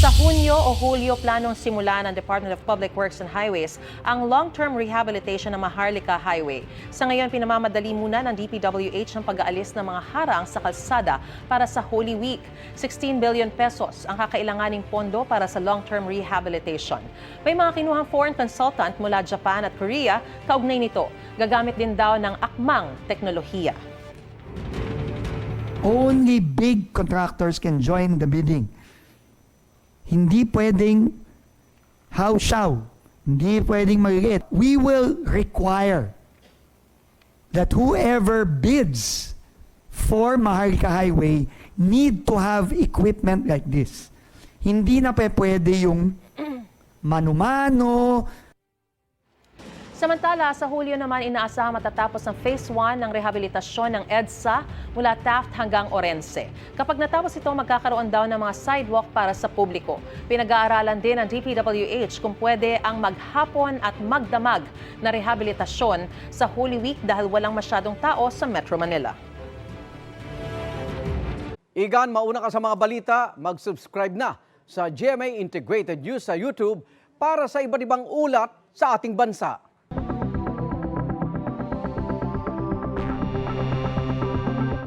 Sa Hunyo o Hulyo, planong simulan ng Department of Public Works and Highways ang long-term rehabilitation ng Maharlika Highway. Sa ngayon, pinamamadali muna ng DPWH ang pag-aalis ng mga harang sa kalsada para sa Holy Week. 16 billion pesos ang kakailanganing pondo para sa long-term rehabilitation. May mga kinuhang foreign consultant mula Japan at Korea kaugnay nito. Gagamit din daw ng akmang teknolohiya. Only big contractors can join the bidding. Hindi pwedeng haw-saw. Hindi pwedeng maliliit. We will require that whoever bids for Maharlika Highway need to have equipment like this. Hindi na pwede yung mano-mano. Samantala, sa Hulyo naman inaasahang matatapos ang Phase 1 ng rehabilitasyon ng EDSA mula Taft hanggang Orense. Kapag natapos ito, magkakaroon daw ng mga sidewalk para sa publiko. Pinag-aaralan din ng DPWH kung pwede ang maghapon at magdamag na rehabilitasyon sa Holy Week dahil walang masyadong tao sa Metro Manila. Igan, mauna ka sa mga balita, mag-subscribe na sa GMA Integrated News sa YouTube para sa iba't ibang ulat sa ating bansa.